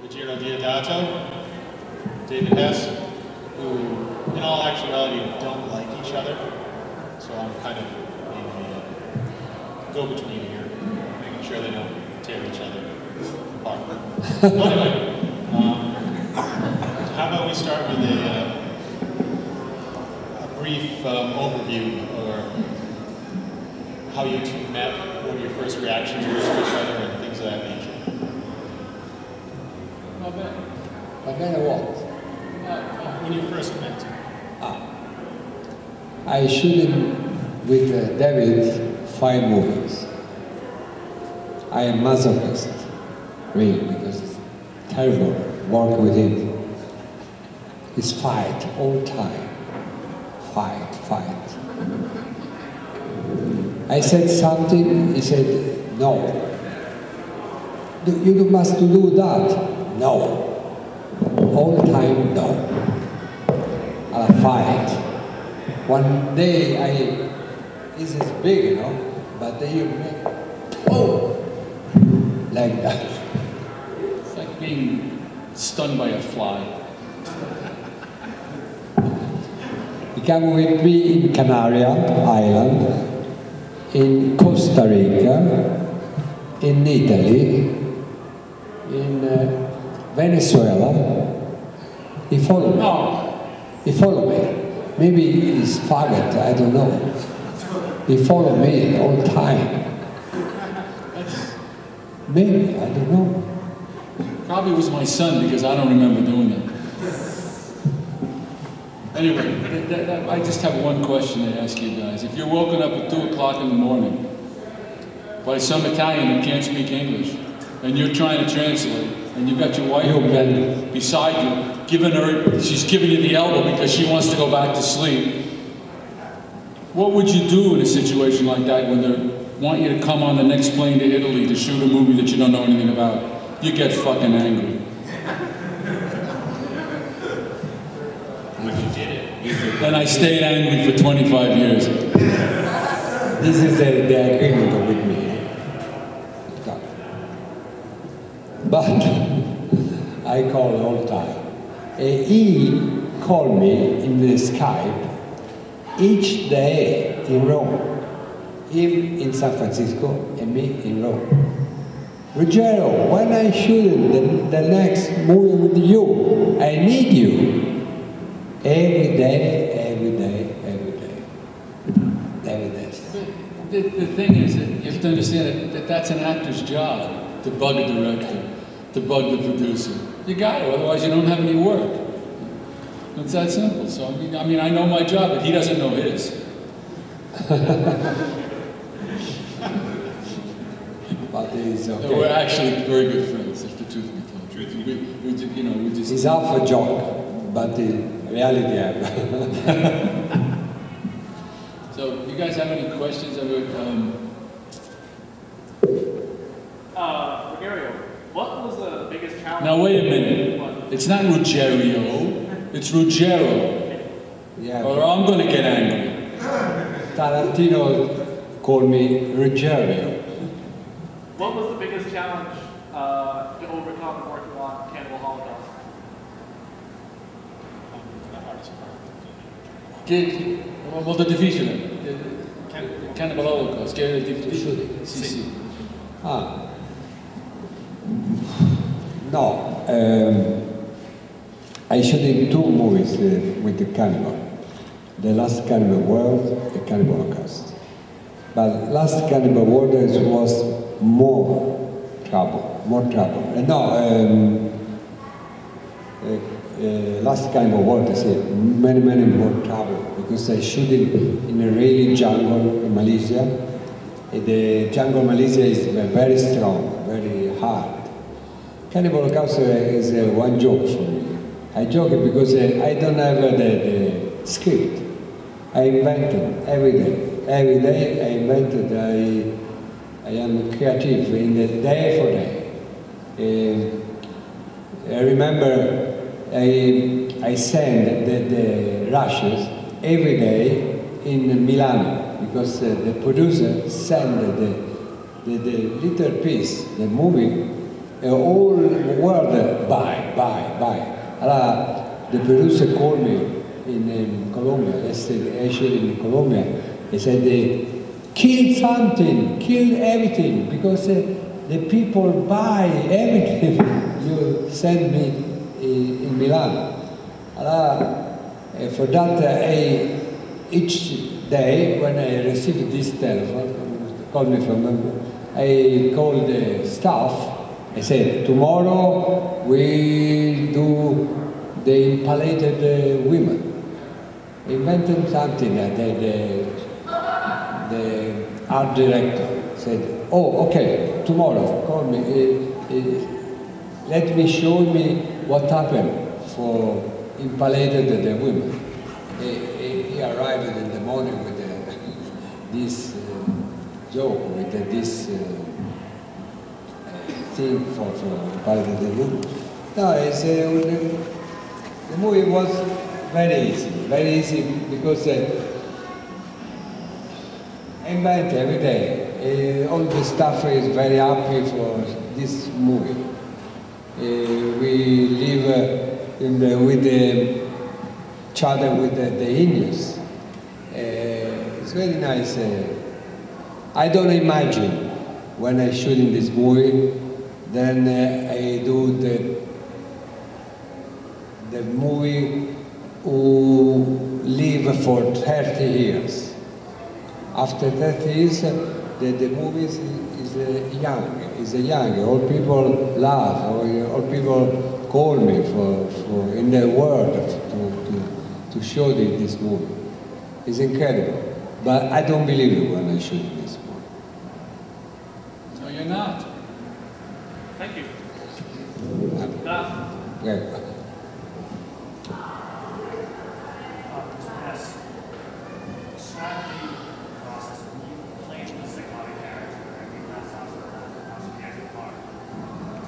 Ruggero Deodato, David Hess, who in all actuality don't like each other. So I'm kind of being the go-between here, making sure they don't tear each other apart. Anyway, how about we start with a brief overview, or how you two met, what your first reactions were to each other, and things of that nature. What? When you first met. I shooted with David 5 movies. I am masochist, really, because it's terrible work with him. It's fight all time. Fight. I said something, he said, no. You must do that. No. All time, no. I'll fight. One day this is big, you know, but then you make, oh, like that. It's like being stung by a fly. He came with me in Canary Island, in Costa Rica, in Italy, in Venezuela. He followed me. Oh. He followed me. Maybe he's faggot, I don't know. He followed me all the time. Maybe, I don't know. Probably was my son, because I don't remember doing that. Anyway, I just have one question to ask you guys. If you're woken up at 2 o'clock in the morning by some Italian who can't speak English, and you're trying to translate, and you've got your wife beside you, she's giving you the elbow because she wants to go back to sleep, what would you do in a situation like that when they want you to come on the next plane to Italy to shoot a movie that you don't know anything about? You get fucking angry. Then I stayed angry for 25 years. This is the agreement with me. But I call all the time. He called me in the Skype each day in Rome. Him in San Francisco and me in Rome. Ruggero, when I shoot the next movie with you, I need you. Every day. The thing is that you have to understand that that's an actor's job, to bug a director, to bug the producer. You got to, otherwise you don't have any work. It's that simple. So I mean, I know my job, but he doesn't know his. But it's okay. No, we're actually very good friends, if the truth be told. We just. It's half a joke, but in reality, I'm. So, you guys have any questions about? Ruggero, what was the biggest challenge? Now wait a minute. It's not Ruggero. It's Ruggero. Yeah. Or I'm going to get angry. Tarantino called me Ruggero. What was the biggest challenge to overcome working on Cannibal Holocaust? Molto difficile. Cannibal Holocaust. Che è difficile? Sì. No, I shot in 2 movies with the cannibal. The Last Cannibal World and Cannibal Holocaust. But Last Cannibal World was more trouble. Last Cannibal World is many more trouble, because I shoot in a really jungle in Malaysia. The jungle in Malaysia is very strong, very hard. Cannibal Holocaust is one joke for me. I joke it because I don't have the script. I invented every day. Every day I invented. I am creative in the day for day. I remember I send the rushes every day in Milan, because the producer sent the little piece, the movie, all world buy. Allora, the producer called me in Colombia, actually in Colombia, he said, kill something, kill everything, because the people buy everything you send me in Milan. Allora, for that, each day when I received this telephone, called me from them, I called the staff. I said, tomorrow we do the impalated women. Invented something that the art director said, oh, okay, tomorrow, call me. Let me show me what happened for impalated the women. He arrived in the morning with this joke, with this thing for impalated the women. No, it's, the movie was very easy because I invent every day. All the staff is very happy for this movie. We live with each other with the Indians. It's very nice. I don't imagine when I shoot in this movie, then I do the movie who live for 30 years. After 30 years, the movie is young. All people laugh, all people call me for in the world to show this movie. It's incredible. But I don't believe it when I shoot this movie. No, you're not. Thank you. Yeah. Hess, strategy process, when you play the psychotic character every last house of the acting part,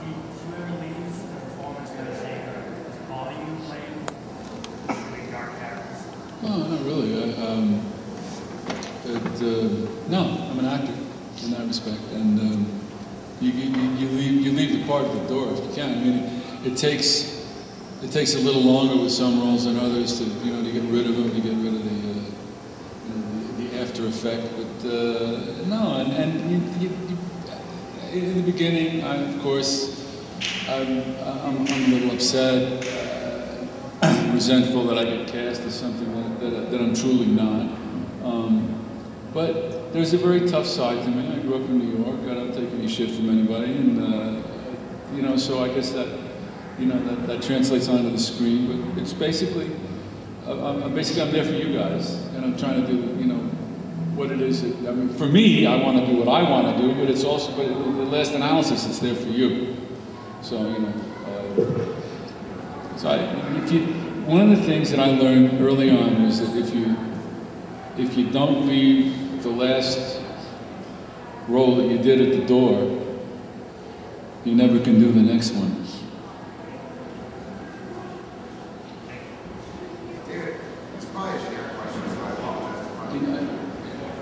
do you ever leave the performance kind of shape, or does it bother you playing dark characters? No, not really. No, I'm an actor in that respect, and you leave the part at the door if you can. I mean, it takes a little longer with some roles than others to to get rid of them, to get rid of the after effect. But no, and in the beginning, I'm a little upset, resentful that I get cast as something that I'm truly not. But there's a very tough side to me. I grew up in New York. I don't take any shit from anybody, and so I guess that that translates onto the screen. But it's basically, I'm there for you guys, and I'm trying to do what it is. For me, I want to do what I want to do, but it's also, but the last analysis, it's there for you. So one of the things that I learned early on was that if you don't leave the last role that you did at the door, you never can do the next one. David, it's probably a generic question, so I apologize.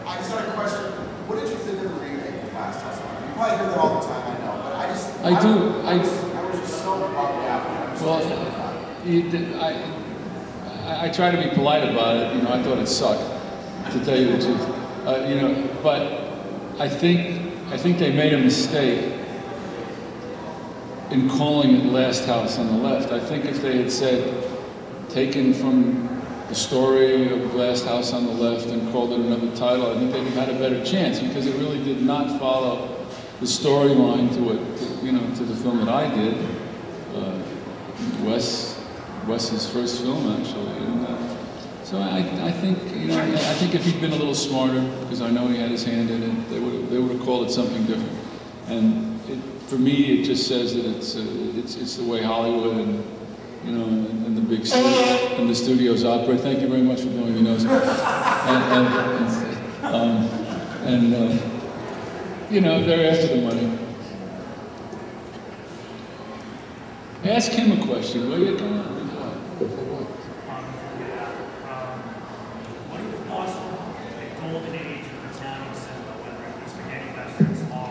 I just had a question. What did you think of the remake of Last House on Earth? You probably hear that all the time, I know, but I was just so bummed out. Well, I try to be polite about it. I thought it sucked, to tell you the truth. But I think they made a mistake in calling it Last House on the Left. I think if they had said, taken from the story of Last House on the Left and called it another title, I think they'd have had a better chance, because it really did not follow the storyline to the film that I did, Wes's first film, actually. And, so I think if he'd been a little smarter, because I know he had his hand in it, they would have called it something different. And for me, it just says that it's the way Hollywood and the big and the studios operate. Thank you very much for blowing your nose. They're after the money. Ask him a question, will you? Come on. What are your thoughts on the golden age of Italian cinema, whether it be spaghetti westerns or